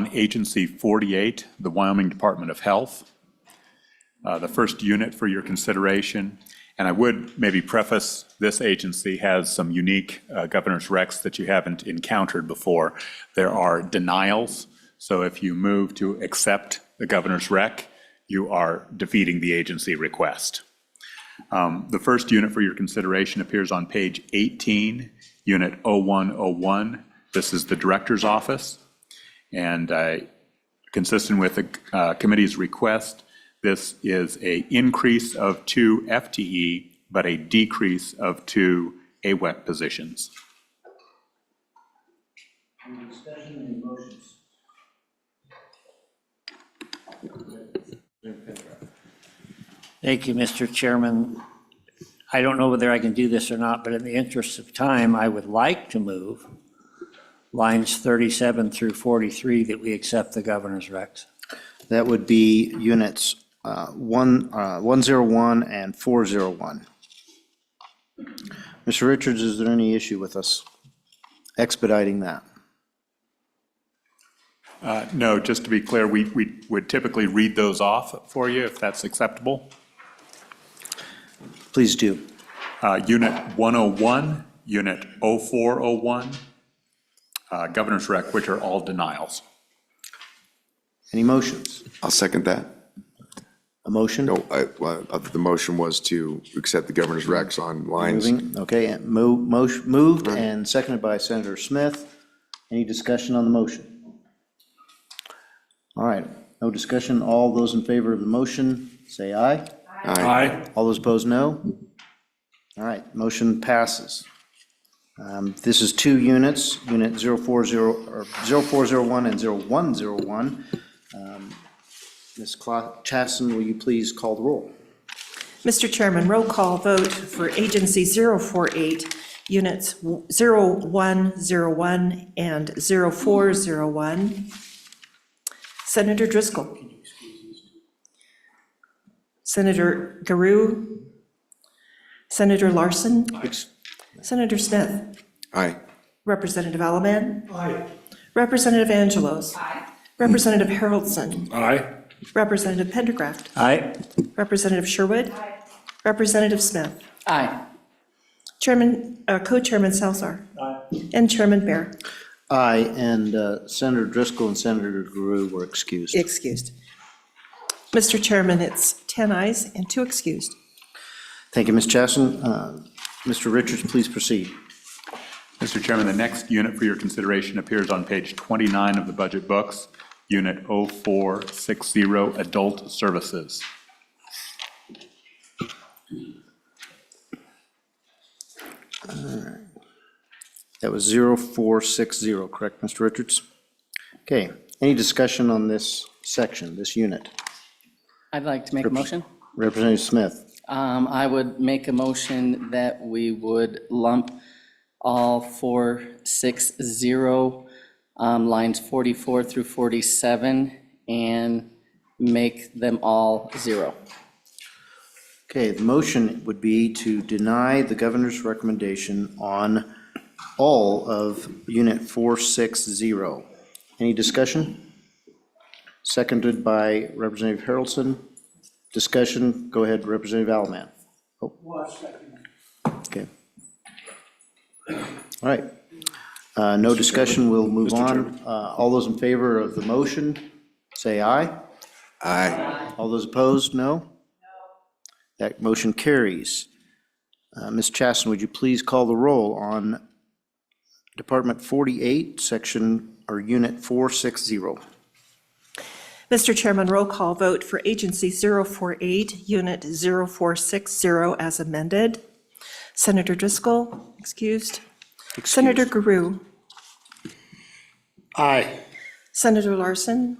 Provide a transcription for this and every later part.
on Agency 48, the Wyoming Department of Health. The first unit for your consideration, and I would maybe preface, this agency has some unique governor's recs that you haven't encountered before. There are denials, so if you move to accept the governor's rec, you are defeating the agency request. The first unit for your consideration appears on page 18, Unit 0101. This is the Director's Office, and consistent with the committee's request, this is an increase of 2 FTE, but a decrease of 2 AWEC positions. Any discussion, any motions? Thank you, Mr. Chairman. I don't know whether I can do this or not, but in the interest of time, I would like to move lines 37 through 43 that we accept the governor's recs. That would be units 101 and 401. Mr. Richards, is there any issue with us expediting that? No, just to be clear, we would typically read those off for you if that's acceptable. Please do. Unit 101, Unit 0401, Governor's Rec, which are all denials. Any motions? I'll second that. A motion? No, the motion was to accept the governor's recs on lines. Moving, okay, and moved and seconded by Senator Smith. Any discussion on the motion? All right, no discussion. All those in favor of the motion, say aye. Aye. All those opposed, no. All right, motion passes. This is 2 units, Unit 0401 and 0101. Ms. Chasson, will you please call the roll? Mr. Chairman, roll call vote for Agency 048, Units 0101 and 0401. Senator Driscoll. Senator Garou. Senator Larson. Senator Smith. Aye. Representative Alaman. Aye. Representative Angelos. Aye. Representative Haroldson. Aye. Representative Pendergraft. Aye. Representative Sherwood. Aye. Representative Smith. Aye. Chairman, Co-Chairman Salzar. Aye. And Chairman Bear. Aye, and Senator Driscoll and Senator Garou were excused. Excused. Mr. Chairman, it's 10 ayes and 2 excused. Thank you, Ms. Chasson. Mr. Richards, please proceed. Mr. Chairman, the next unit for your consideration appears on page 29 of the budget books, Unit 0460, Adult Services. That was 0460, correct, Mr. Richards? Okay, any discussion on this section, this unit? I'd like to make a motion. Representative Smith. I would make a motion that we would lump all 460, lines 44 through 47, and make them all 0. Okay, the motion would be to deny the governor's recommendation on all of Unit 460. Any discussion? Seconded by Representative Haroldson. Discussion, go ahead, Representative Alaman. Oh. Okay. All right. No discussion, we'll move on. All those in favor of the motion, say aye. Aye. All those opposed, no? No. That motion carries. Ms. Chasson, would you please call the roll on Department 48, Section, or Unit 460? Mr. Chairman, roll call vote for Agency 048, Unit 0460 as amended. Senator Driscoll, excused. Senator Garou. Aye. Senator Larson.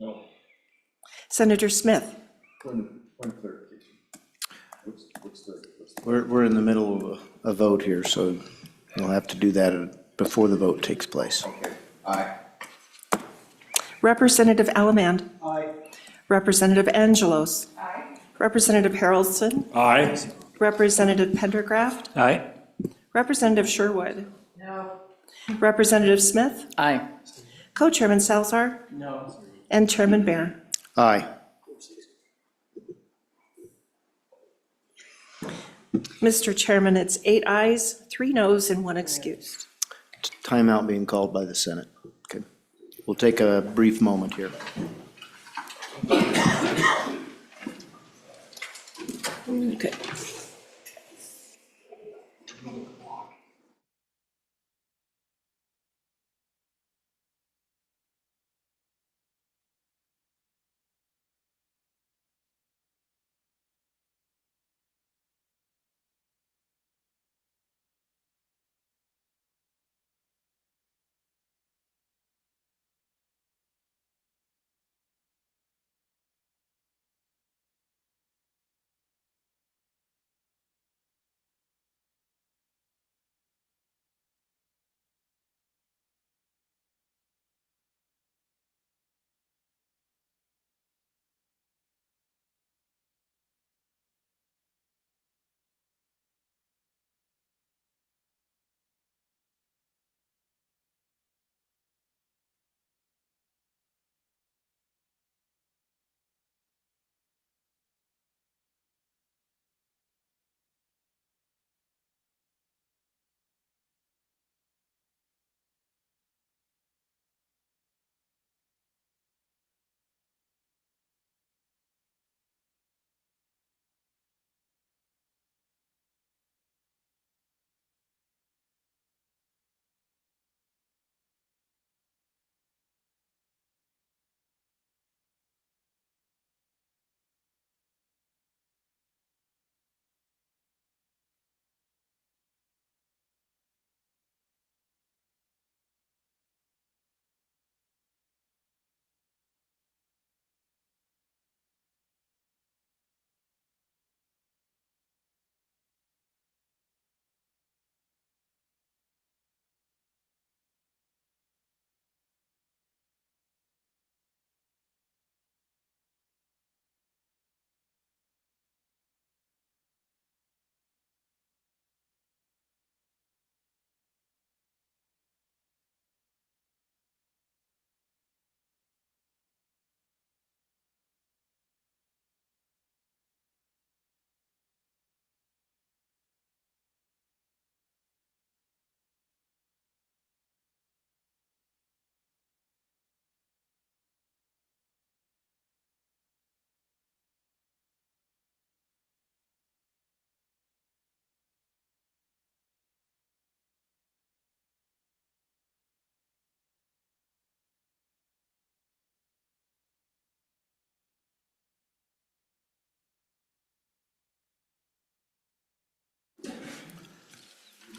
No. Senator Smith. We're in the middle of a vote here, so we'll have to do that before the vote takes place. Okay. Aye. Representative Alamand. Aye. Representative Angelos. Aye. Representative Haroldson. Aye. Representative Pendergraft. Aye. Representative Sherwood. No. Representative Smith, Aye. Co-Chairman Salzar. No. And Chairman Bear. Aye. Mr. Chairman, it's 8 ayes, 3 noes, and 1 excused. Timeout being called by the Senate. Okay. We'll take a brief moment here. Okay.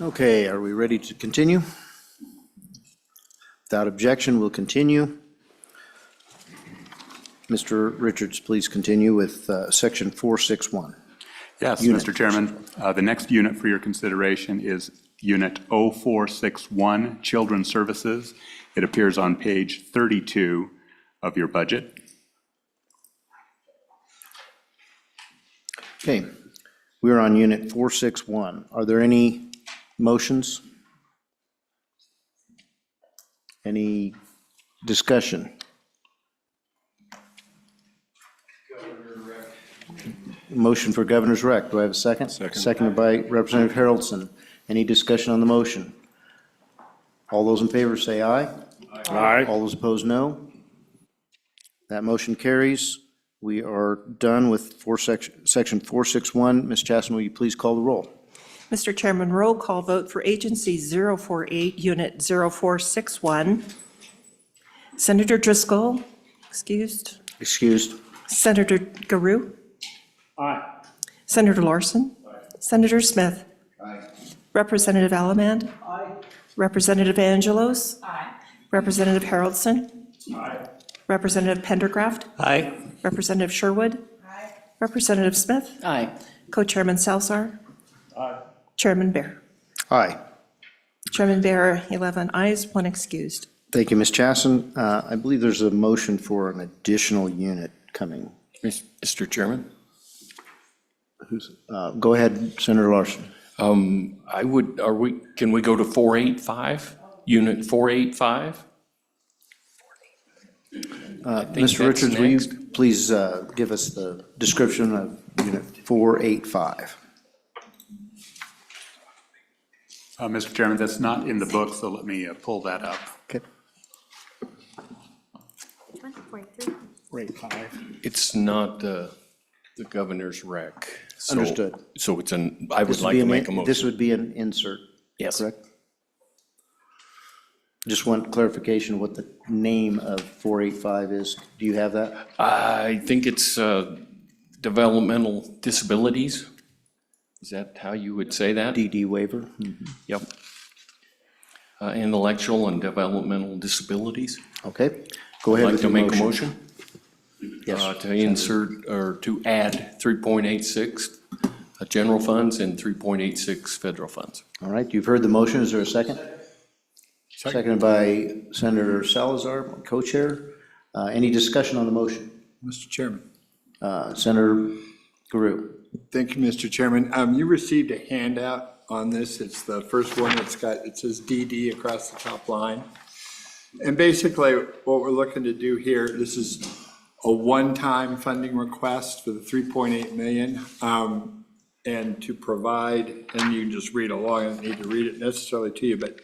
Okay, are we ready to continue? Without objection, we'll continue. Mr. Richards, please continue with section 461. Yes, Unit. Mr. Chairman. The next unit for your consideration is Unit 0461, Children's Services. It appears on page 32 of your budget. Okay, we are on unit 461. Are there any motions? Any discussion? Motion for Governor's Rec. Do I have a second? Second. Seconded by Representative Haroldson. Any discussion on the motion? All those in favor say aye. Aye. All those opposed, no. That motion carries. We are done with section 461. Ms. Chasson, will you please call the roll? Mr. Chairman, roll call vote for Agency 048, Unit 0461. Senator Driscoll, excused. Excused. Senator Garou. Aye. Senator Larson. Senator Smith. Representative Allemand. Representative Angelos. Representative Haroldson. Representative Pendergraft. Aye. Representative Sherwood. Representative Smith. Aye. Co-Chairman Salzar. Chairman Bear. Aye. Chairman Bear, 11 ayes, 1 excused. Thank you, Ms. Chasson. I believe there's a motion for an additional unit coming. Mr. Chairman, Go ahead, Senator Larson. can we go to 485 Unit 485? think Mr. that's Richards, will you next. please give us the description of Unit 485? Mr. Chairman, that's not in the book, so let me pull that up. Okay. It's not the governor's rec. So- Understood. So it's I would This like be to an- make a motion. This would be an insert, Yes. correct? Just want clarification of what the name of 485 is. Do you have that? I think it's developmental disabilities. Is that how you would say that? DD waiver? Yep. Intellectual and developmental disabilities. Okay, go I'd ahead like with to your make a motion. motion Yes. to insert, or to add 3.86 general funds and 3.86 federal funds. All right, you've heard the motion. Is there a second? Seconded by Senator Salazar, co-chair. Any discussion on the motion? Mr. Chairman. Senator Guru. Thank you, Mr. Chairman. You received a handout on this. It's the first one. It says DD across the top line. And basically, what we're looking to do here, this is a one-time funding request for the 3.8 million. And to provide, and you can just read along, I don't need to read it necessarily to you, but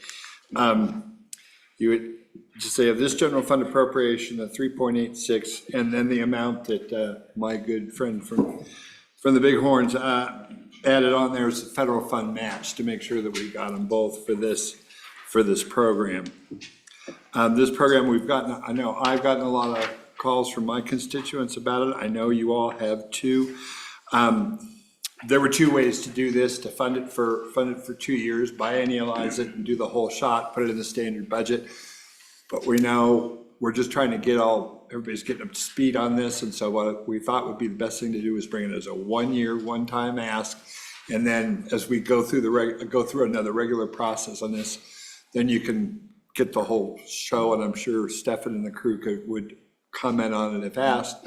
you would just say of this general fund appropriation of 3.86, and then the amount that my good friend from the Bighorns added on there is the federal fund match to make sure that we got them both for this program. This program we've gotten, I know I've gotten a lot of calls from my constituents about it. I know you all have too. There were two ways to do this, to fund it for 2 years, biennialize it and do the whole shot, put it in the standard budget. But we know, we're just trying to get everybody's getting up to speed on this. And so what we thought would be the best thing to do is bring it as a 1 year, one-time ask. And then as we go through another regular process on this, then you can get the whole show. And I'm sure Stefan and the crew would comment on it if asked,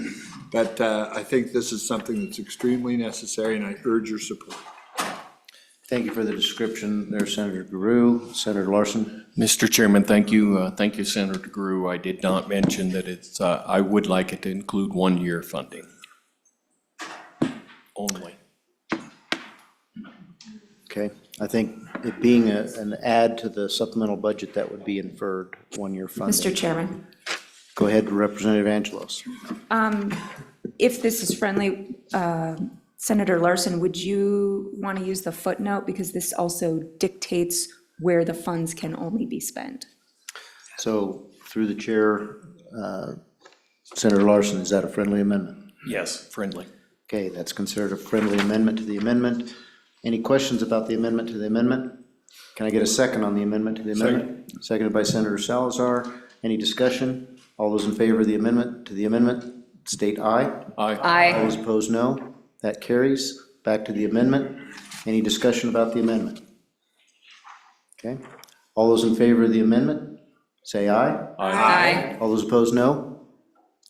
but I think this is something that's extremely necessary, and I urge your support. Thank you for the description there, Senator Guru. Senator Larson. Mr. Chairman, thank you, Senator Guru. I did not mention that it's, I would like it to include 1 year funding only. Okay, I think it being an add to the supplemental budget, that would be inferred 1 year funding. Mr. Chairman, Go ahead, Representative Angelos. if this is friendly, Senator Larson, would you want to use the footnote? Because this also dictates where the funds can only be spent. So through the chair, Senator Larson, is that a friendly amendment? Yes, friendly. Okay, that's considered a friendly amendment to the amendment. Any questions about the amendment to the amendment? Can I get a second on the amendment to the amendment? Seconded by Senator Salazar. Any discussion? All those in favor of the amendment to the amendment, state aye. Aye. All Aye. those opposed, no. That carries. Back to the amendment. Any discussion about the amendment? Okay. All those in favor of the amendment, say aye. Aye. All those opposed, no.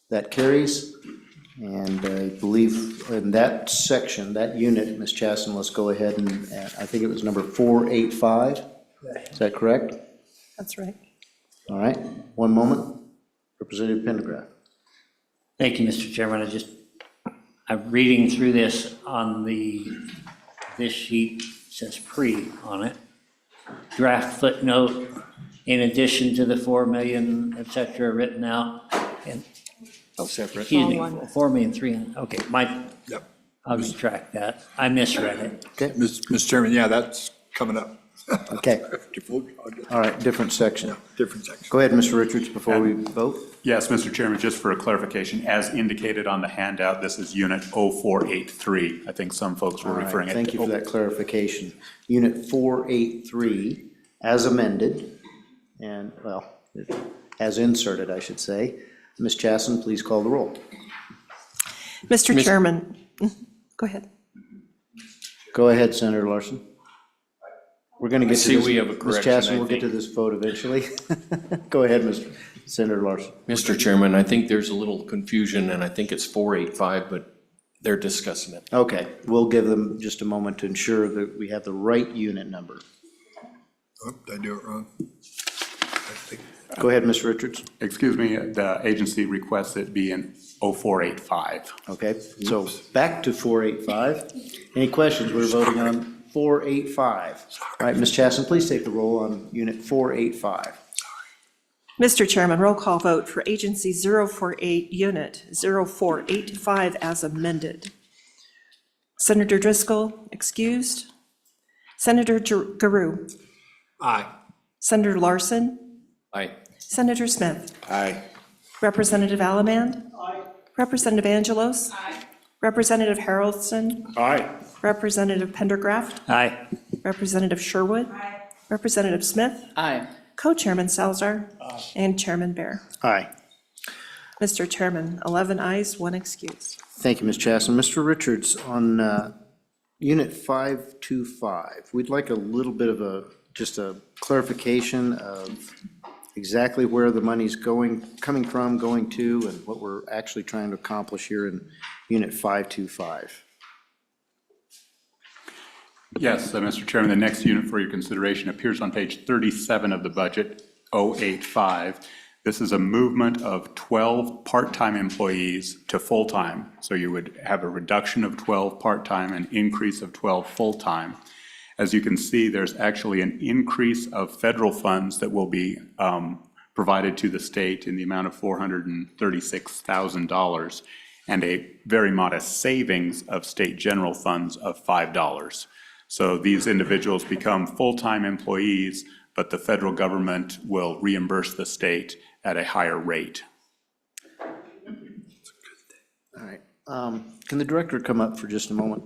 That carries. And I believe in that section, that unit, Ms. Chasten, let's go ahead and, I think it was number 485. Is that correct? That's right. All right, one moment. Representative Pendergraft. Thank you, Mr. Chairman. I'm reading through this on this sheet, says pre on it. Draft footnote, in addition to the 4 million, et cetera, written out. And Separate. excuse me, Wrong one. 4,300,000, okay, Yep. I'll retract that. I misread it. Okay, Mr. Chairman, yeah, that's coming up. okay. All right, different section. Different section. Go ahead, Mr. Richards, before we vote. Yes, Mr. Chairman, just for a clarification, as indicated on the handout, this is Unit 0483. I think some folks were All right, referring it to. thank you for that clarification. Unit 483, as amended, and, well, as inserted, I should say. Ms. Chasten, please call the roll. Mr. Chairman, go ahead. Go ahead, Senator Larson. We're going to get to see this. we have a Ms. correction, Chasten, I we'll get to think. this vote eventually. Go ahead, Senator Larson. Mr. Chairman, I think there's a little confusion, and I think it's 485, but they're discussing it. Okay, we'll give them just a moment to ensure that we have the right unit number. Oh, did I do it wrong? Go ahead, Mr. Richards. Excuse me, the agency requests it be in 0485. Okay, so back to 485. Any questions? We're voting on 485. All right, Ms. Chasson, please take the roll on Unit 485. Mr. Chairman, roll call vote for Agency 048, Unit 0485 as amended. Senator Driscoll, excused. Senator Garou. Aye. Senator Larson. Aye. Senator Smith. Aye. Representative Allamand. Aye. Representative Angelos. Aye. Representative Harrelson. Aye. Representative Pendergraft. Aye. Representative Sherwood. Aye. Representative Smith. Aye. Co-Chairman Salzar. And Chairman Bear. Aye. Mr. Chairman, 11 ayes, 1 excuse. Thank you, Ms. Chasson. Mr. Richards, on Unit 525, we'd like a little bit of just a clarification of exactly where the money's coming from, going to, and what we're actually trying to accomplish here in Unit 525. Yes, Mr. Chairman, the next unit for your consideration appears on page 37 of the budget, 085. This is a movement of 12 part-time employees to full-time. So you would have a reduction of 12 part-time, an increase of 12 full-time. As you can see, there's actually an increase of federal funds that will be provided to the state in the amount of $436,000 and a very modest savings of state general funds of $5. So these individuals become full-time employees, but the federal government will reimburse the state at a higher rate. All right. Can the director come up for just a moment?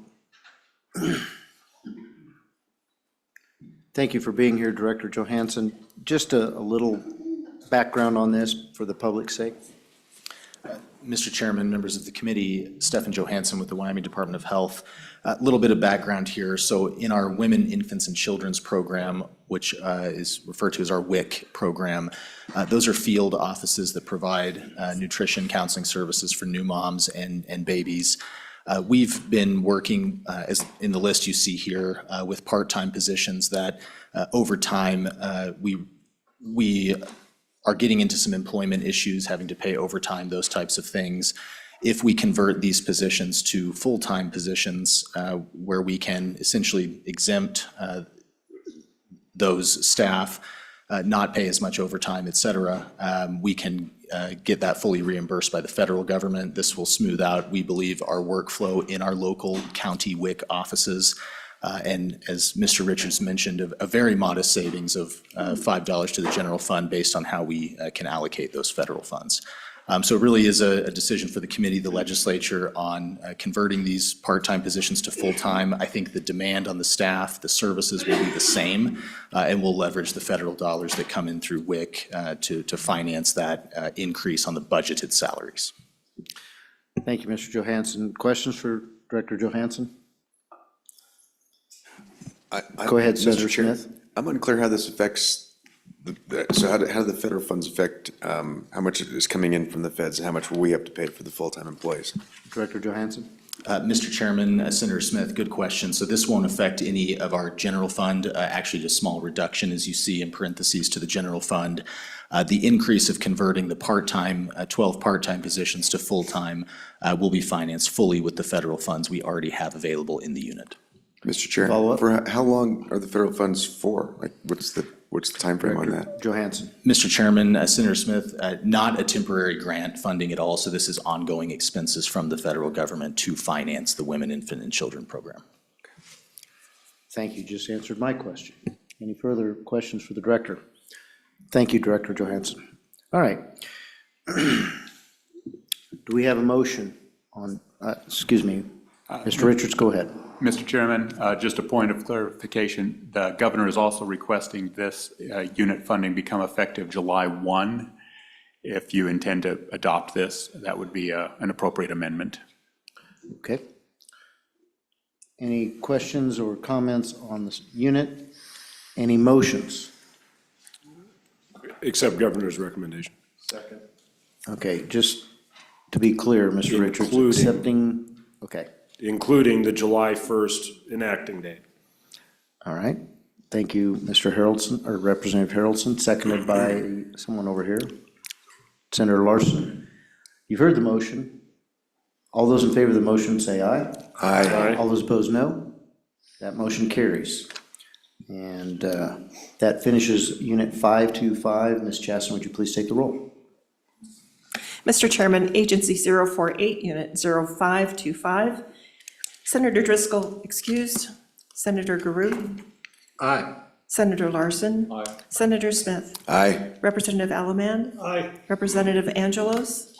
Thank you for being here, Director Johansson. Just a little background on this for the public's sake. Mr. Chairman, members of the committee, Stephen Johansson with the Wyoming Department of Health. A little bit of background here. So in our Women, Infants, and Children's program, which is referred to as our WIC program, those are field offices that provide nutrition counseling services for new moms and babies. We've been working, as in the list you see here, with part-time positions that over time we are getting into some employment issues, having to pay overtime, those types of things. If we convert these positions to full-time positions where we can essentially exempt those staff, not pay as much overtime, et cetera, we can get that fully reimbursed by the federal government. This will smooth out, we believe, our workflow in our local county WIC offices. And as Mr. Richards mentioned, a very modest savings of $5 to the general fund based on how we can allocate those federal funds. So it really is a decision for the committee, the legislature, on converting these part-time positions to full-time. I think the demand on the staff, the services will be the same, and we'll leverage the federal dollars that come in through WIC to finance that increase on the budgeted salaries. Thank you, Mr. Johansson. Questions for Director Johansson? Go ahead, Senator Smith. I'm unclear how this affects, so how do the federal funds affect how much is coming in from the feds, and how much will we have to pay for the full-time employees? Director Johansson. Mr. Chairman, Senator Smith, good question. So this won't affect any of our general fund, actually just a small reduction, as you see in parentheses, to the general fund. The increase of converting the part-time, 12 part-time positions to full-time will be financed fully with the federal funds we already have available in the unit. Mr. Chair, Follow-up? for how long are the federal funds for? Like, what's the timeframe on that? Johansson. Mr. Chairman, Senator Smith, not a temporary grant funding at all, so this is ongoing expenses from the federal government to finance the Women, Infant, and Children program. Thank you, just answered my question. Any further questions for the director? Thank you, Director Johansson. All right. Do we have a motion on, excuse me, Mr. Richards, go ahead. Mr. Chairman, just a point of clarification. The governor is also requesting this unit funding become effective July 1. If you intend to adopt this, that would be an appropriate amendment. Okay. Any questions or comments on this unit? Any motions? Accept governor's recommendation. Second. Okay, just to be clear, Mr. Richards, Including- accepting, okay, Including the July 1st enacting date. all right. Thank you, Mr. Harrelson, or Representative Harrelson, seconded by someone over here, Senator Larson. You've heard the motion. All those in favor of the motion say aye. Aye. All those opposed, no. That motion carries. And that finishes Unit 525. Ms. Chasson, would you please take the roll? Mr. Chairman, Agency 048, Unit 0525. Senator Driscoll excused. Senator Guru. Aye. Senator Larson. Aye. Senator Smith. Aye. Representative Alaman. Aye. Representative Angelos.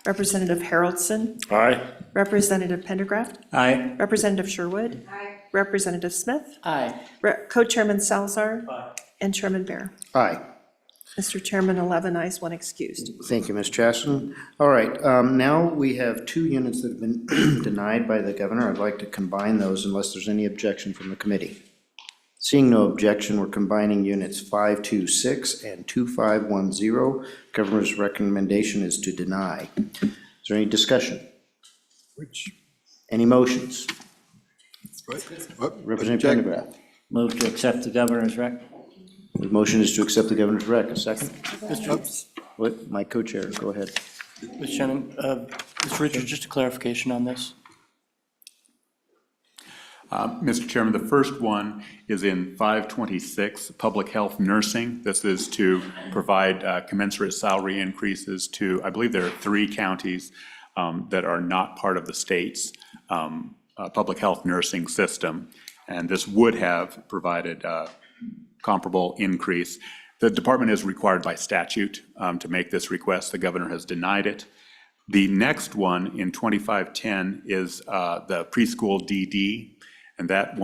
Representative Haroldson. Aye. Representative Pendergraft. Aye. Representative Sherwood. Representative Smith. Aye. Co-Chairman Salzar. And Chairman Bear. Aye. Mr. Chairman, 11 ayes, 1 excused. Thank you, Ms. Chasson. All right, now we have 2 units that have been denied by the governor. I'd like to combine those unless there's any objection from the committee. Seeing no objection, we're combining units 526 and 2510. Governor's recommendation is to deny. Is there any discussion? Any motions? Representative Pendergraft. Move to accept the governor's rec. The motion is to accept the governor's rec. A second? What? My co-chair, go ahead. Mr. Chairman, Mr. Richards, just a clarification on this. Mr. Chairman, the first one is in 526, public health nursing. This is to provide commensurate salary increases to, I believe there are 3 counties that are not part of the state's public health nursing system. And this would have provided a comparable increase. The department is required by statute to make this request. The governor has denied it. The next one in 2510 is the preschool DD. And that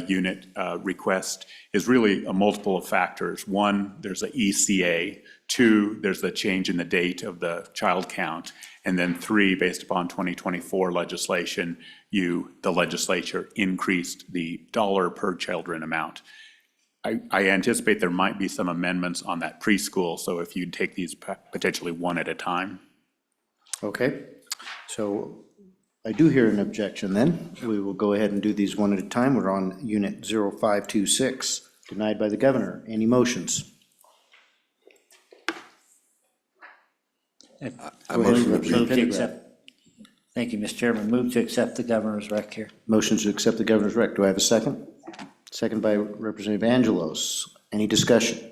unit request is really a multiple of factors. 1, there's a ECA. 2, there's the change in the date of the child count. And then 3, based upon 2024 legislation, the legislature increased the dollar per children amount. I anticipate there might be some amendments on that preschool, so if you'd take these potentially one at a time. Okay, so I do hear an objection then. We will go ahead and do these one at a time. We're on Unit 0526, denied by the governor. Any motions? I motion to Move to accept. Thank you, Mr. Chairman. Move to accept the governor's rec here. Motion to accept the governor's rec. Do I have a second? Second by Representative Angelos. Any discussion?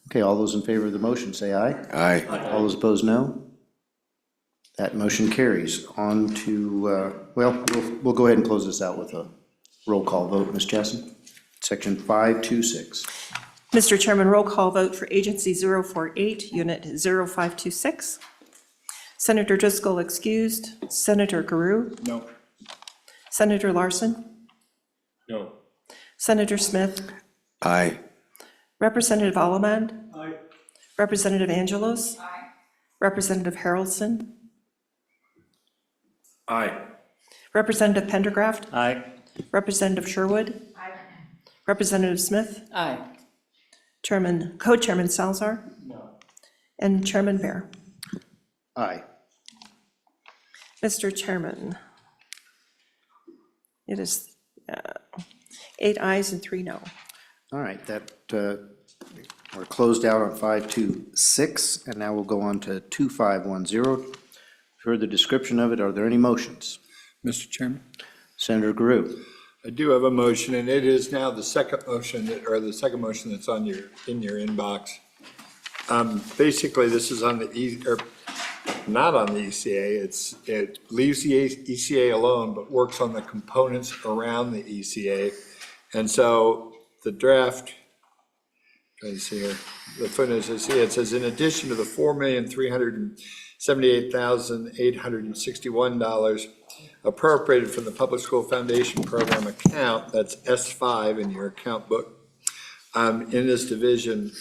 Okay, all those in favor of the motion say aye. Aye. All those opposed, no. That motion carries. On to, we'll go ahead and close this out with a roll call vote. Ms. Chasson? Section 526. Mr. Chairman, roll call vote for Agency 048, Unit 0526. Senator Driscoll excused. Senator Guru. No. Senator Larson. No. Senator Smith. Aye. Representative Alaman. Aye. Representative Angelos. Aye. Representative Haroldson. Aye. Representative Pendergraft. Aye. Representative Sherwood. Aye. Representative Smith. Aye. Co-Chairman Salzar. No. And Chairman Bear. Aye. Mr. Chairman, it is 8 ayes and 3 no. All right, that, we're closed out on 526, and now we'll go on to 2510. Heard the description of it. Are there any motions? Mr. Chairman? Senator Guru. I do have a motion, and it is now the second motion, second motion that's in your inbox. Basically, this is on the, not on the ECA, it leaves the ECA alone, but works on the components around the ECA. And so the draft, trying to see here, the footnote says here, it says, in addition to the $4,378,861 appropriated from the Public School Foundation Program account, that's S5 in your account book, in this division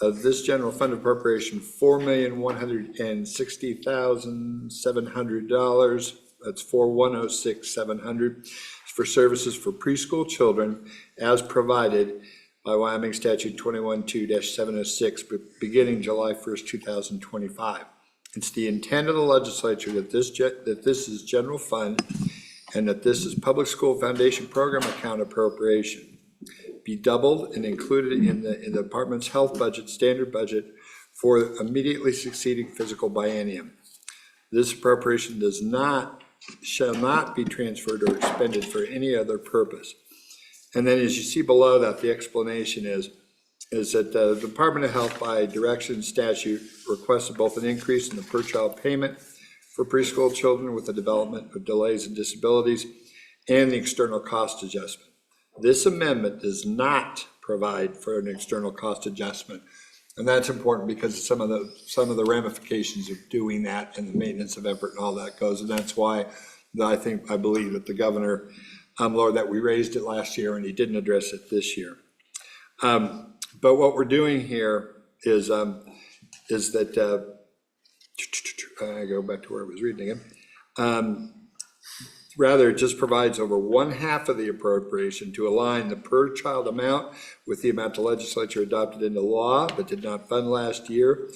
of this general fund appropriation, $4,160,700, that's $4,106,700, for services for preschool children as provided by Wyoming Statute 21-2-706, beginning July 1st, 2025. It's the intent of the legislature that this is general fund and that this is Public School Foundation Program account appropriation. be doubled and included in the department's health budget, standard budget, for immediately succeeding fiscal biennium. This appropriation shall not be transferred or expended for any other purpose. And then as you see below that, the explanation is that the Department of Health by direction statute requested both an increase in the per-child payment for preschool children with the development of delays and disabilities and the external cost adjustment. This amendment does not provide for an external cost adjustment. And that's important because of some of the ramifications of doing that and the maintenance of effort and all that goes. And that's why I believe that the governor, Lord, that we raised it last year and he didn't address it this year. But what we're doing here is that, I go back to where I was reading again. Rather, it just provides over 1/2 of the appropriation to align the per-child amount with the amount the legislature adopted into law but did not fund last year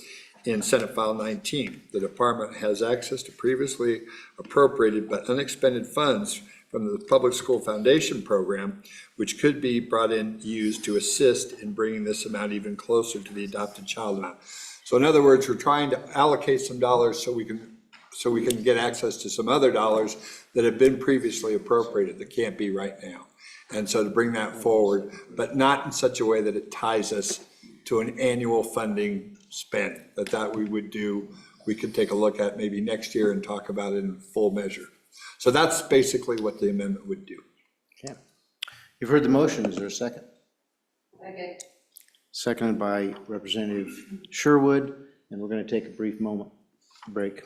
in Senate File 19. The department has access to previously appropriated but unexpended funds from the Public School Foundation Program, which could be brought in, used to assist in bringing this amount even closer to the adopted child amount. So in other words, we're trying to allocate some dollars so we can get access to some other dollars that have been previously appropriated that can't be right now. And so to bring that forward, but not in such a way that it ties us to an annual funding spend, that we would do, we could take a look at maybe next year and talk about it in full measure. So that's basically what the amendment would do. Okay. You've heard the motion. Is there a second? Second. Seconded by Representative Sherwood, and we're going to take a brief break.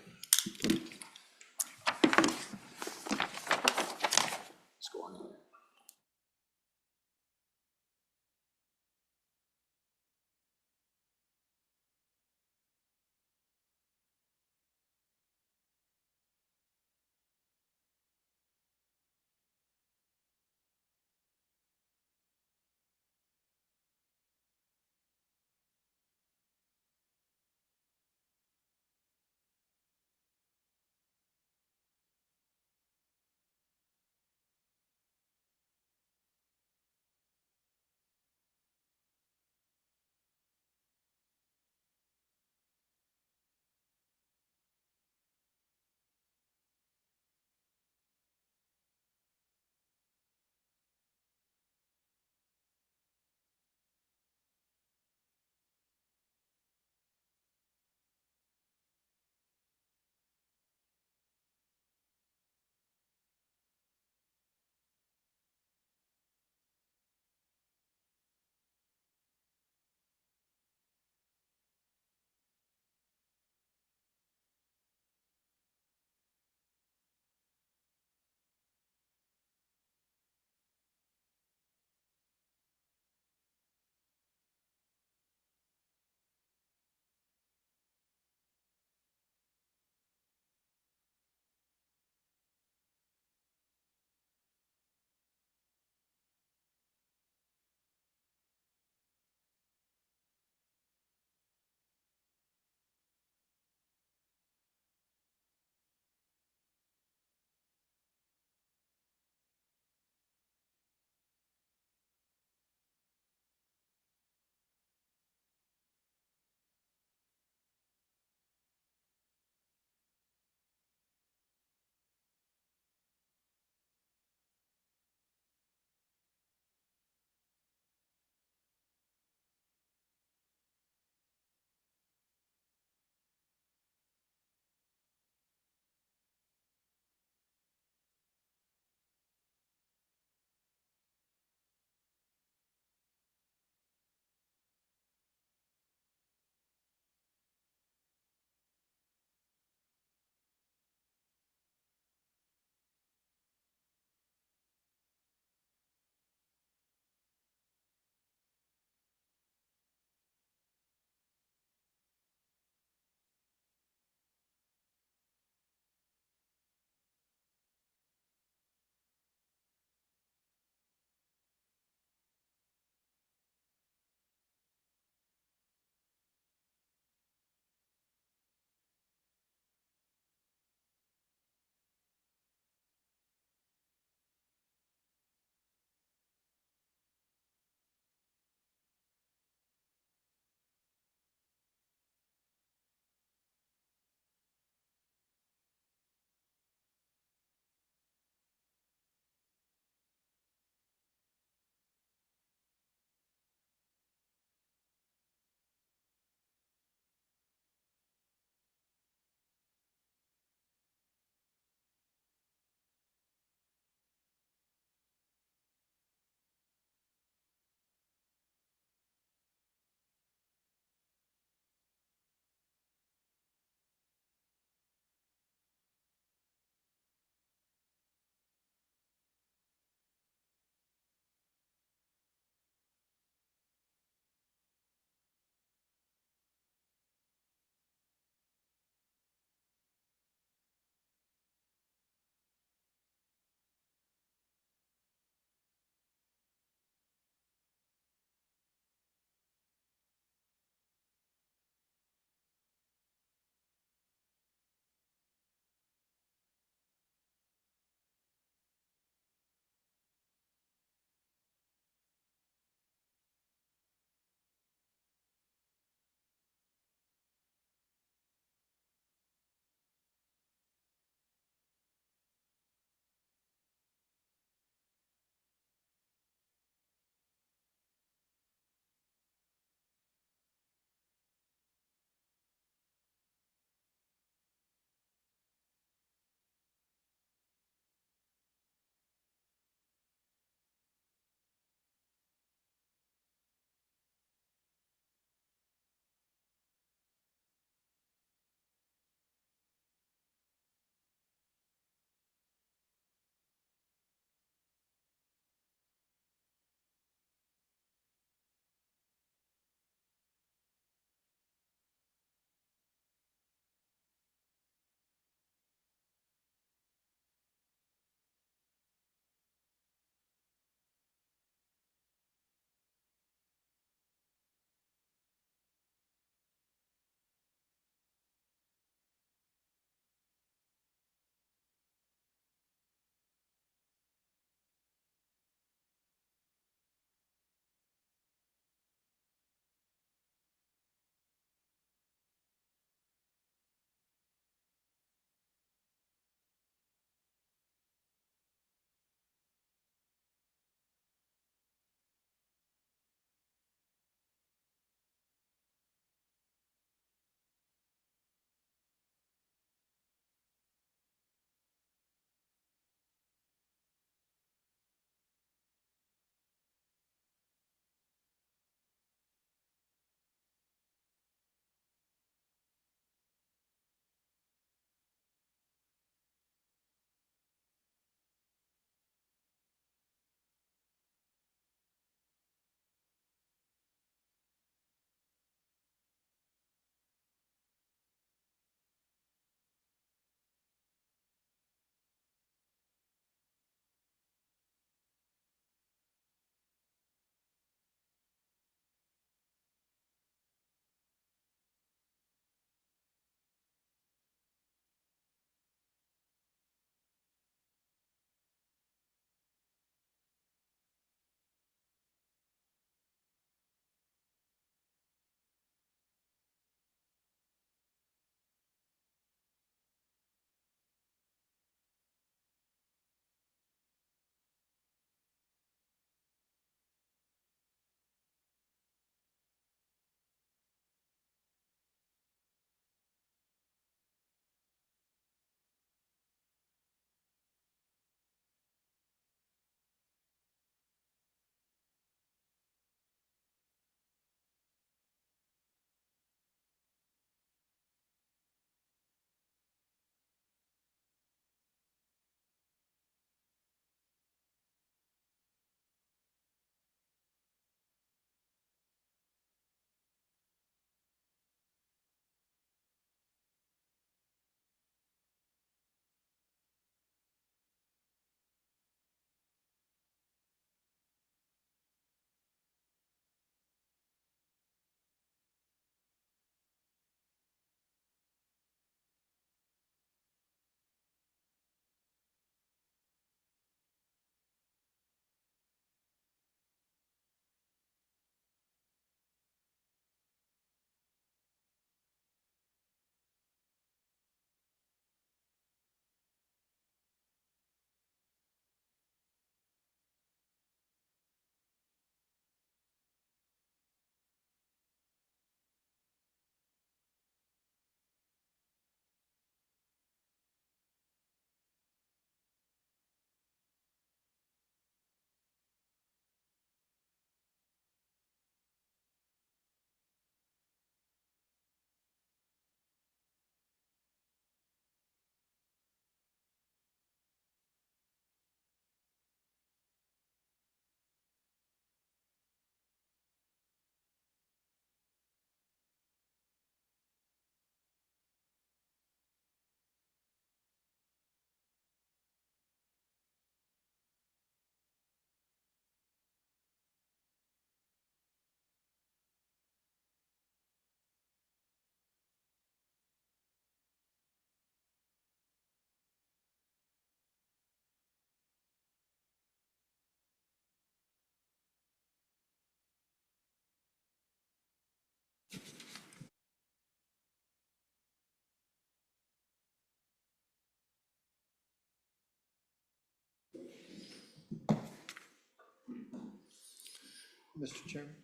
Mr. Chairman?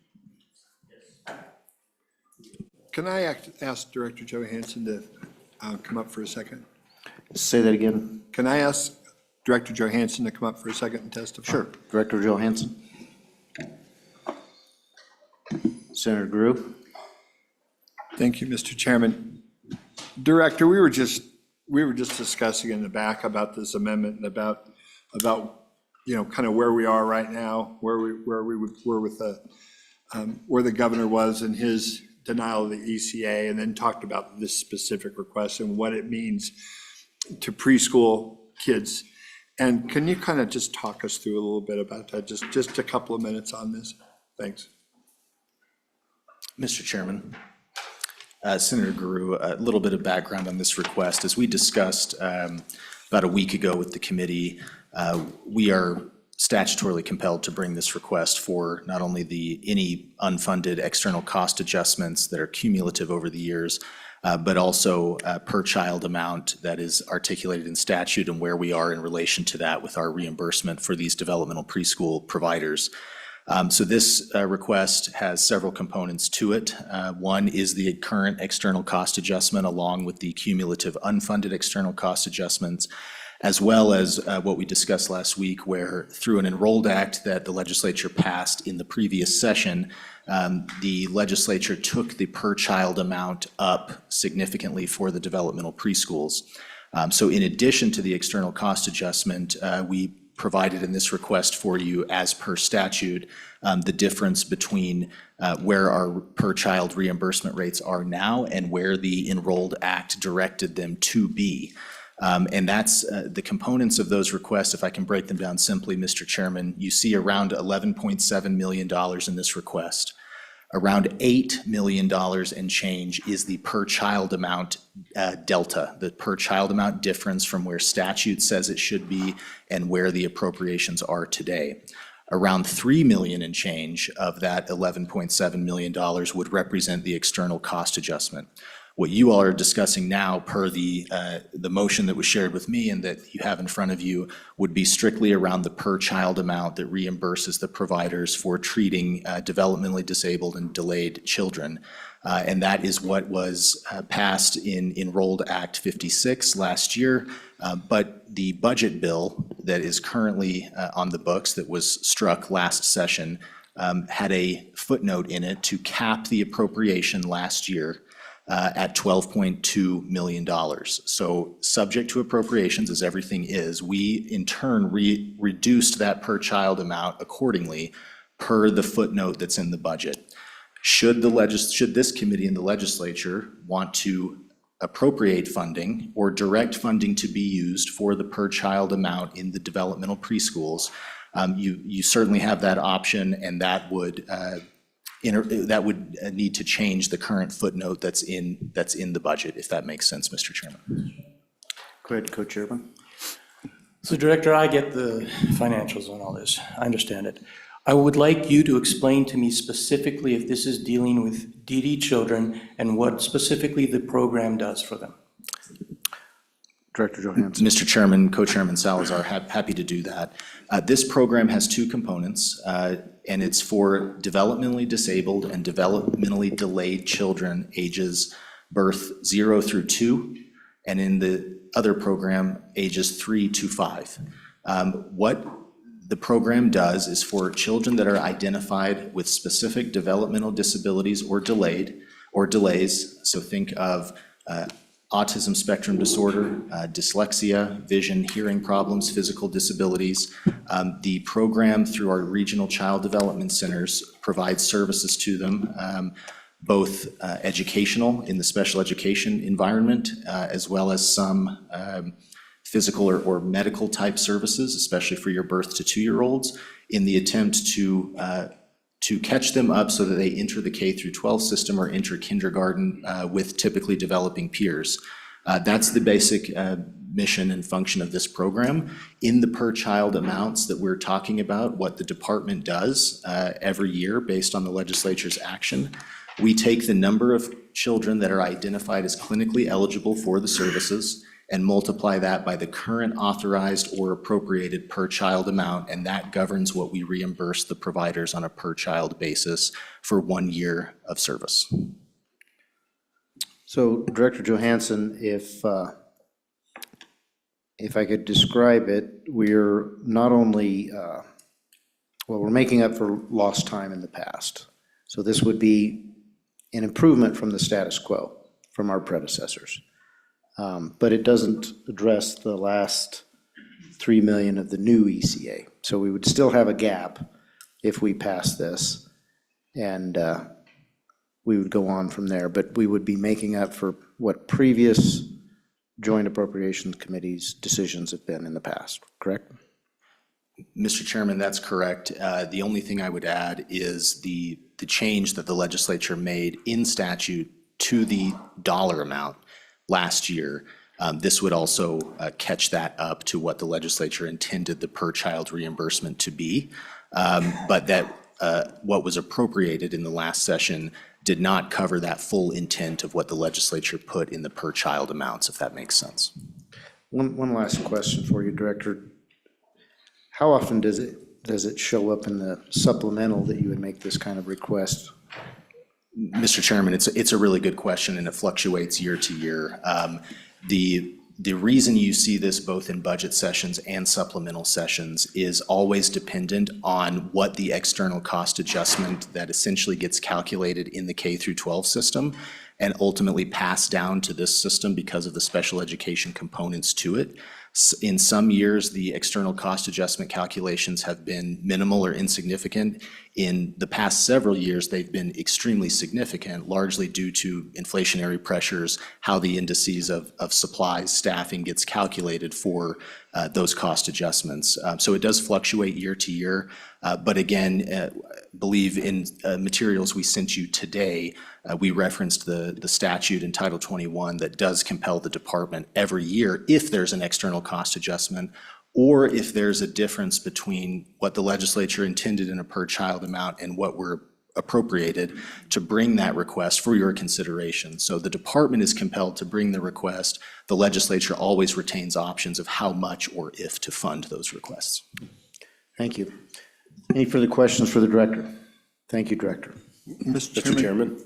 Can I ask Director Johansson to come up for a second? Say that again. Can I ask Director Johansson to come up for a second and testify? Sure. Director Johansson. Senator Grew. Thank you, Mr. Chairman. Director, we were just discussing in the back about this amendment and about kind of where we are right now, where the governor was in his denial of the ECA, and then talked about this specific request and what it means to preschool kids. And can you kind of just talk us through a little bit about that, just a couple of minutes on this? Thanks. Mr. Chairman, Senator Guru, a little bit of background on this request. As we discussed about a week ago with the committee, we are statutorily compelled to bring this request for not only any unfunded external cost adjustments that are cumulative over the years, but also per child amount that is articulated in statute and where we are in relation to that with our reimbursement for these developmental preschool providers. So this request has several components to it. One is the current external cost adjustment along with the cumulative unfunded external cost adjustments, as well as what we discussed last week, where through an enrolled act that the legislature passed in the previous session, the legislature took the per child amount up significantly for the developmental preschools. So in addition to the external cost adjustment, we provided in this request for you as per statute, the difference between where our per child reimbursement rates are now and where the enrolled act directed them to be. And that's the components of those requests. If I can break them down simply, Mr. Chairman, you see around $11.7 million in this request. Around $8 million and change is the per child amount delta, the per child amount difference from where statute says it should be and where the appropriations are today. Around $3 million and change of that $11.7 million would represent the external cost adjustment. What you all are discussing now per the motion that was shared with me and that you have in front of you would be strictly around the per child amount that reimburses the providers for treating developmentally disabled and delayed children. And that is what was passed in Enrolled Act 56 last year. But the budget bill that is currently on the books that was struck last session had a footnote in it to cap the appropriation last year at $12.2 million. So subject to appropriations, as everything is, we in turn reduced that per child amount accordingly per the footnote that's in the budget. Should this committee and the legislature want to appropriate funding or direct funding to be used for the per child amount in the developmental preschools, you certainly have that option, and that would need to change the current footnote that's in the budget, if that makes sense, Mr. Chairman. Go ahead, Co-Chairman. So Director, I get the financials on all this. I understand it. I would like you to explain to me specifically if this is dealing with DD children and what specifically the program does for them. Director Johansson. Mr. Chairman, Co-Chairman Salazar, happy to do that. This program has two components, and it's for developmentally disabled and developmentally delayed children ages birth 0 through 2, and in the other program, ages 3 to 5. What the program does is for children that are identified with specific developmental disabilities or delays, so think of autism spectrum disorder, dyslexia, vision, hearing problems, physical disabilities. The program through our regional child development centers provides services to them, both educational in the special education environment, as well as some physical or medical type services, especially for your birth to 2-year-olds, in the attempt to catch them up so that they enter the K through 12 system or enter kindergarten with typically developing peers. That's the basic mission and function of this program. In the per child amounts that we're talking about, what the department does every year based on the legislature's action, we take the number of children that are identified as clinically eligible for the services, and multiply that by the current authorized or appropriated per-child amount, and that governs what we reimburse the providers on a per-child basis for 1 year of service. So Director Johansson, if I could describe it, we're not only, well, we're making up for lost time in the past. So this would be an improvement from the status quo, from our predecessors. But it doesn't address the last 3 million of the new ECA. So we would still have a gap if we pass this, and we would go on from there. But we would be making up for what previous Joint Appropriations Committee's decisions have been in the past, correct? Mr. Chairman, that's correct. The only thing I would add is the change that the legislature made in statute to the dollar amount last year. This would also catch that up to what the legislature intended the per-child reimbursement to be. But that what was appropriated in the last session did not cover that full intent of what the legislature put in the per-child amounts, if that makes sense. One last question for you, Director. How often does it show up in the supplemental that you would make this kind of request? Mr. Chairman, it's a really good question, and it fluctuates year to year. The reason you see this both in budget sessions and supplemental sessions is always dependent on what the external cost adjustment that essentially gets calculated in the K through 12 system and ultimately passed down to this system because of the special education components to it. In some years, the external cost adjustment calculations have been minimal or insignificant. In the past several years, they've been extremely significant, largely due to inflationary pressures, how the indices of supplies, staffing gets calculated for those cost adjustments. So it does fluctuate year to year. But again, believe in materials we sent you today, we referenced the statute in Title 21 that does compel the department every year, if there's an external cost adjustment, or if there's a difference between what the legislature intended in a per-child amount and what we're appropriated, to bring that request for your consideration. So the department is compelled to bring the request. The legislature always retains options of how much or if to fund those requests. Thank you. Any further questions for the Director? Thank you, Director. Mr. Chairman?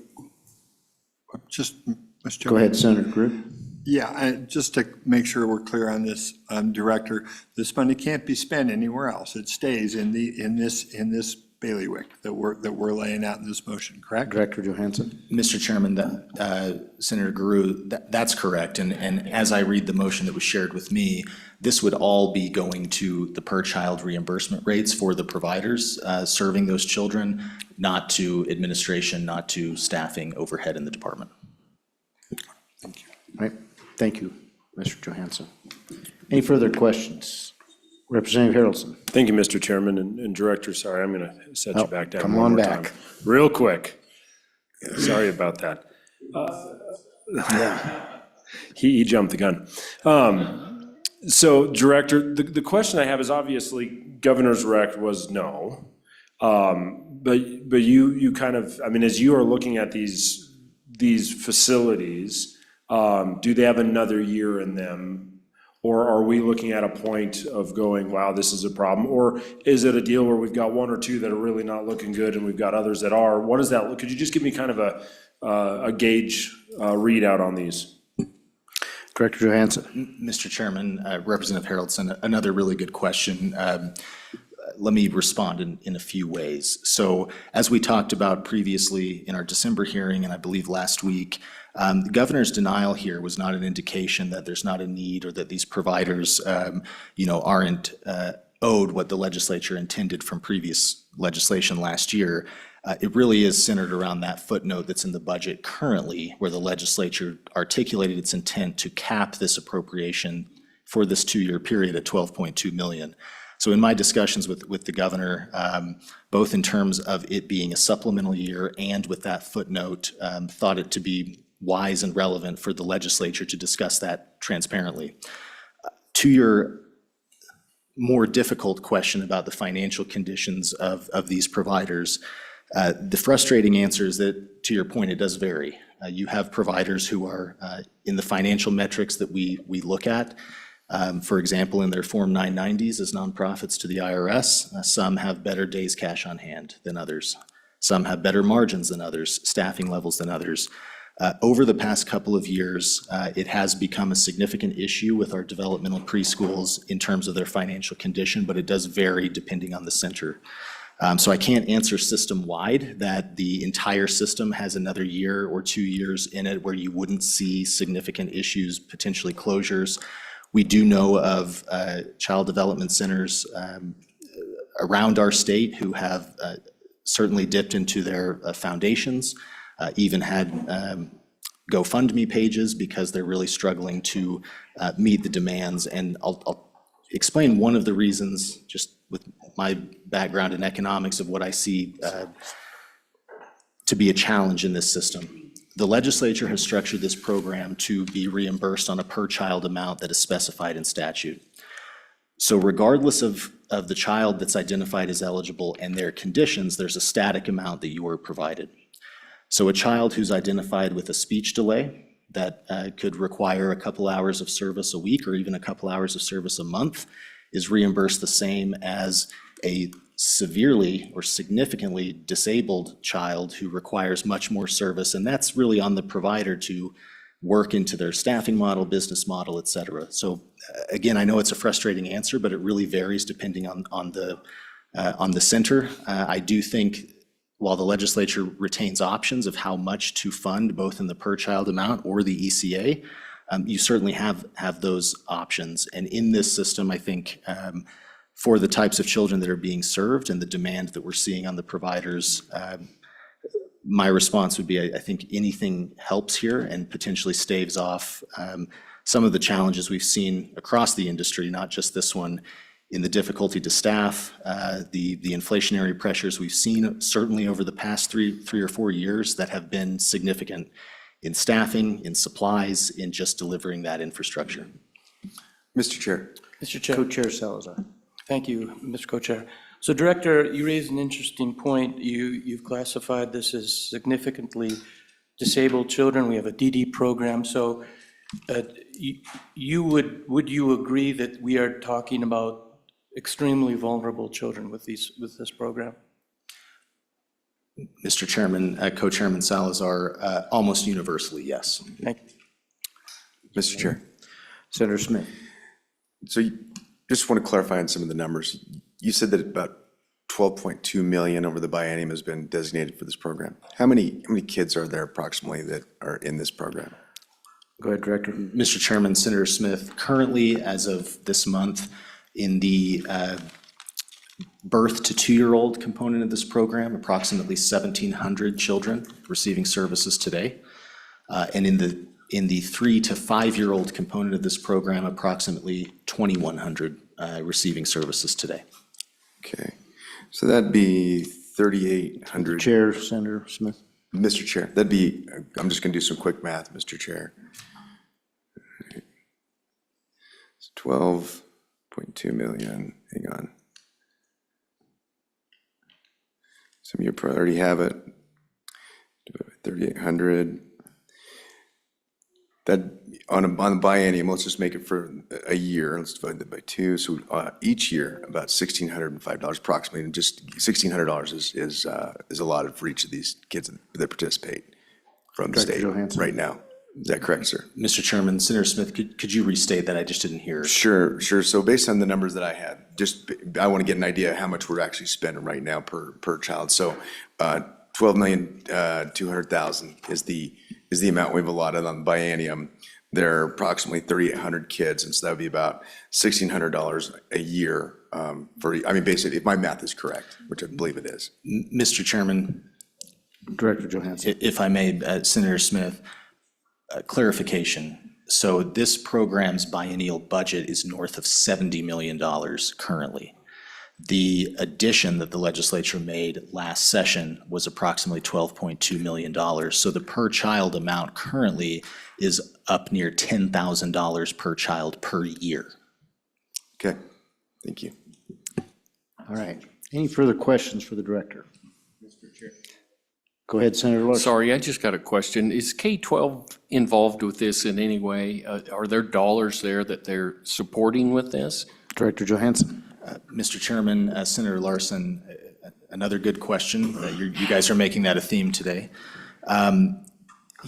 Mr. Chairman. Go ahead, Senator Grew. Yeah, and just to make sure we're clear on this, Director, this money can't be spent anywhere else. It stays in this bailiwick that we're laying out in this motion, correct? Director Johansson. Mr. Chairman, Senator Guru, that's correct. And as I read the motion that was shared with me, this would all be going to the per-child reimbursement rates for the providers serving those children, not to administration, not to staffing overhead in the department. Thank you. All right. Thank you, Mr. Johansson. Any further questions? Representative Harrelson. Thank you, Mr. Chairman, and Director, sorry, I'm going to set you back down come one on more back. time. Real quick. Sorry about that. He jumped the gun. So, Director, the question I have is obviously Governor's rec was no. But you kind of, I mean, as you are looking at these facilities, do they have another year in them? Or are we looking at a point of going, wow, this is a problem? Or is it a deal where we've got one or two that are really not looking good and we've got others that are? What does that look? Could you just give me kind of a gauge readout on these? Director Johansson. Mr. Chairman, Representative Harrelson, another really good question. Let me respond in a few ways. So as we talked about previously in our December hearing, and I believe last week, the governor's denial here was not an indication that there's not a need or that these providers, aren't owed what the legislature intended from previous legislation last year. It really is centered around that footnote that's in the budget currently, where the legislature articulated its intent to cap this appropriation for this 2-year period at $12.2 million. So in my discussions with the governor, both in terms of it being a supplemental year and with that footnote, thought it to be wise and relevant for the legislature to discuss that transparently. To your more difficult question about the financial conditions of these providers, the frustrating answer is that, to your point, it does vary. You have providers who are in the financial metrics that we look at. For example, in their Form 990s as nonprofits to the IRS, some have better days cash on hand than others. Some have better margins than others, staffing levels than others. Over the past couple of years, it has become a significant issue with our developmental preschools in terms of their financial condition, but it does vary depending on the center. So I can't answer system-wide that the entire system has another year or 2 years in it where you wouldn't see significant issues, potentially closures. We do know of child development centers around our state who have certainly dipped into their foundations, even had GoFundMe pages because they're really struggling to meet the demands. And I'll explain one of the reasons, just with my background in economics, of what I see to be a challenge in this system. The legislature has structured this program to be reimbursed on a per-child amount that is specified in statute. So regardless of the child that's identified as eligible and their conditions, there's a static amount that you are provided. So a child who's identified with a speech delay that could require a couple hours of service a week or even a couple hours of service a month is reimbursed the same as a severely or significantly disabled child who requires much more service. And that's really on the provider to work into their staffing model, business model, et cetera. So again, I know it's a frustrating answer, but it really varies depending on the center. I do think while the legislature retains options of how much to fund, both in the per child amount or the ECA, you certainly have those options. And in this system, I think for the types of children that are being served and the demand that we're seeing on the providers, my response would be, I think anything helps here and potentially staves off some of the challenges we've seen across the industry, not just this one, in the difficulty to staff, the inflationary pressures we've seen certainly over the past three or 4 years that have been significant in staffing, in supplies, in just delivering that infrastructure. Mr. Chair. Mr. Chair. Co-Chair Salazar. Thank you, Mr. Co-Chair. So Director, you raised an interesting point. You've classified this as significantly disabled children. We have a DD program. So would you agree that we are talking about extremely vulnerable children with this program? Mr. Chairman, Co-Chairman Salazar, almost universally, yes. Thank you. Mr. Chair. Senator Smith. So just want to clarify on some of the numbers. You said that about 12.2 million over the biennium has been designated for this program. How many kids are there approximately that are in this program? Go ahead, Director. Mr. Chairman, Senator Smith, currently, as of this month, in the birth to 2-year-old component of this program, approximately 1,700 children receiving services today. And in the 3 to 5-year-old component of this program, approximately 2,100 receiving services today. Okay, so that'd be 3,800. Chair, Senator Smith. Mr. Chair, that'd be, I'm just gonna do some quick math, Mr. Chair. It's 12.2 million, hang on. Some of you probably already have it. 3,800. That, on the biennium, let's just make it for a year, let's divide that by 2, so each year, about $1,605 approximately, and just $1,600 is allotted for each of these kids that participate from the Director state Johansson. right now. Is that correct, sir? Mr. Chairman, Senator Smith, could you restate that? I just didn't hear. Sure. So based on the numbers that I had, I want to get an idea of how much we're actually spending right now per child. So $12,200,000 is the amount we've allotted on the biennium. There are approximately 3,800 kids, and so that would be about $1,600 a year basically, if my math is correct, which I believe it is. Mr. Chairman. Director Johansson. If I may, Senator Smith, clarification. So this program's biennial budget is north of $70 million currently. The addition that the legislature made last session was approximately $12.2 million. So the per child amount currently is up near $10,000 per child per year. Okay, thank you. All right. Any further questions for the Director? Go ahead, Senator Larson. Sorry, I just got a question. Is K-12 involved with this in any way? Are there dollars there that they're supporting with this? Director Johansson. Mr. Chairman, Senator Larson, another good question. You guys are making that a theme today.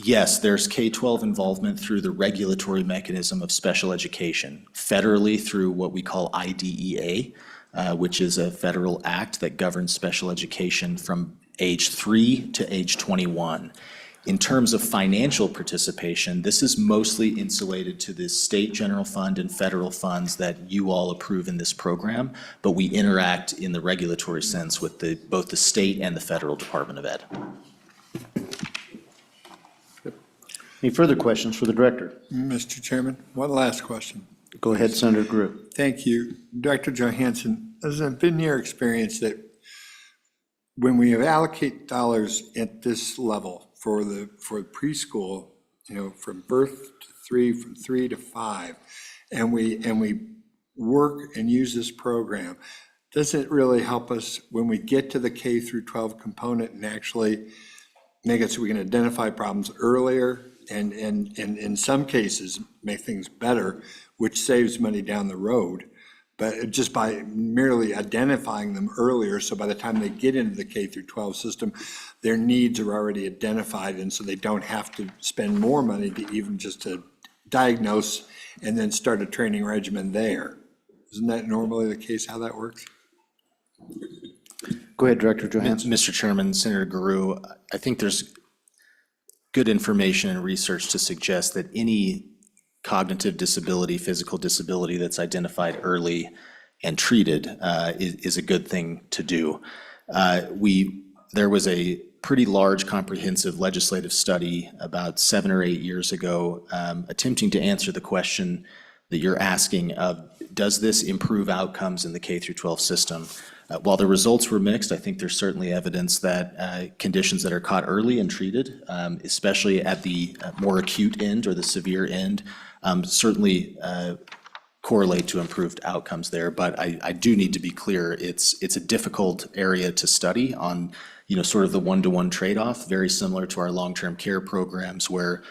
Yes, there's K-12 involvement through the regulatory mechanism of special education, federally through what we call IDEA, which is a federal act that governs special education from age 3 to age 21. In terms of financial participation, this is mostly insulated to the state general fund and federal funds that you all approve in this program, but we interact in the regulatory sense with both the state and the federal Department of Ed. Any further questions for the director? Mr. Chairman, one last question. Go ahead, Senator Grew. Thank you. Director Johansson, has it been your experience that when we allocate dollars at this level for preschool, from birth to 3, from 3 to 5, and we work and use this program, doesn't it really help us when we get to the K through 12 component and actually make it so we can identify problems earlier and in some cases make things better, which saves money down the road? But just by merely identifying them earlier, so by the time they get into the K through 12 system, their needs are already identified, and so they don't have to spend more money to even just to diagnose and then start a training regimen there. Isn't that normally the case, how that works? Go ahead, Director Johansson. Mr. Chairman, Senator Guru, I think there's good information and research to suggest that any cognitive disability, physical disability that's identified early and treated is a good thing to do. There was a pretty large comprehensive legislative study about 7 or 8 years ago attempting to answer the question that you're asking of, does this improve outcomes in the K through 12 system? While the results were mixed, I think there's certainly evidence that conditions that are caught early and treated, especially at the more acute end or the severe end, certainly correlate to improved outcomes there. But I do need to be clear, it's a difficult area to study on, sort of the one-to-one trade-off, very similar to our long-term care programs where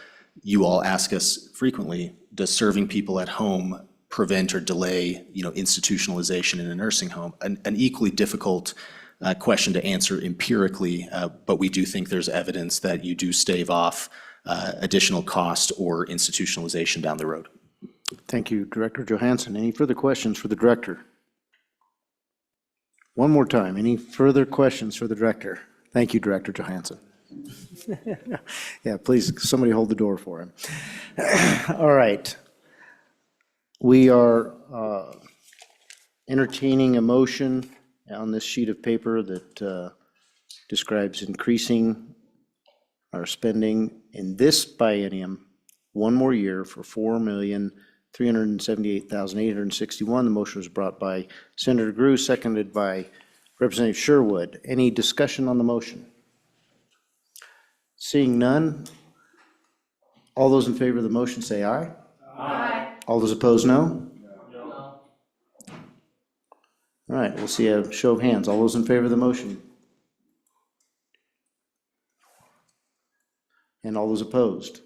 you all ask us frequently, does serving people at home prevent or delay, institutionalization in a nursing home? An equally difficult question to answer empirically, but we do think there's evidence that you do stave off additional cost or institutionalization down the road. Thank you, Director Johansson. Any further questions for the director? One more time, any further questions for the director? Thank you, Director Johansson. Yeah, please, somebody hold the door for him. All right. We are entertaining a motion on this sheet of paper that describes increasing our spending in this biennium one more year for $4,378,861. The motion was brought by Senator Grew, seconded by Representative Sherwood. Any discussion on the motion? Seeing none, all those in favor of the motion say aye. Aye. All those opposed, no? No. All right, we'll see a show of hands. All those in favor of the motion? And all those opposed?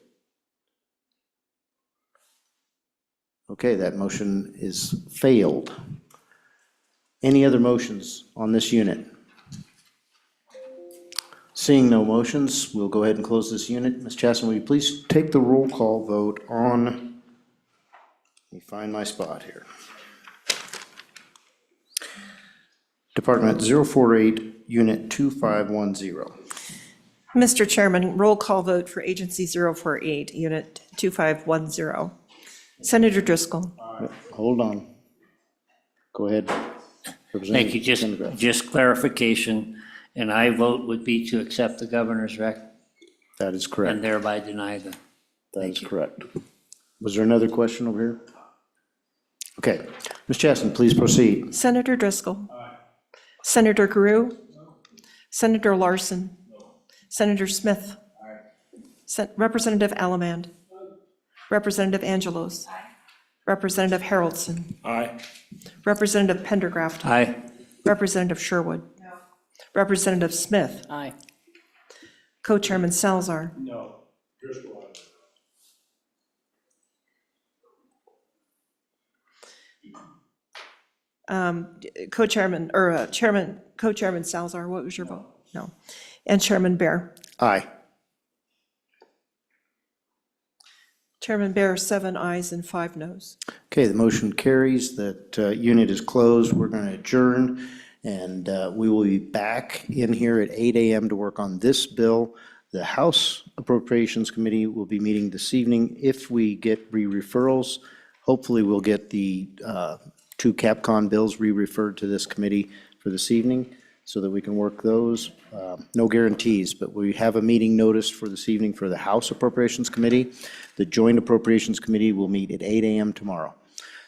Okay, that motion is failed. Any other motions on this unit? Seeing no motions, we'll go ahead and close this unit. Ms. Chasson, will you please take the roll call vote on, let me find my spot here. Department 048, Unit 2510. Mr. Chairman, roll call vote for Agency 048, Unit 2510. Senator Driscoll. Hold on. Go ahead. Thank you. Just clarification, and I vote would be to accept the governor's rec That is correct. and thereby deny the. That is correct. Was there another question over here? Okay. Ms. Chasson, please proceed. Senator Driscoll. Senator Grew. Senator Larson. Senator Smith. Representative Allamand. Representative Angelos. Representative Haroldson. Aye. Representative Pendergraft. Aye. Representative Sherwood. Representative Smith. Aye. Co-Chairman Salzar. No. Driscoll, aye. Co-Chairman, or Chairman, Co-Chairman Salzar, what was your vote? No. And Chairman Bear. Aye. Chairman Bear, 7 ayes and 5 noes. Okay, the motion carries. That unit is closed. We're going to adjourn, and we will be back in here at 8 a.m. to work on this bill. The House Appropriations Committee will be meeting this evening. If we get re-referrals, hopefully we'll get the 2 CapCon bills re-referred to this committee for this evening so that we can work those. No guarantees, but we have a meeting noticed for this evening for the House Appropriations Committee. The Joint Appropriations Committee will meet at 8 a.m. tomorrow.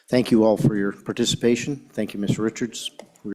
Thank you all for your participation. Thank you, Ms. Richards.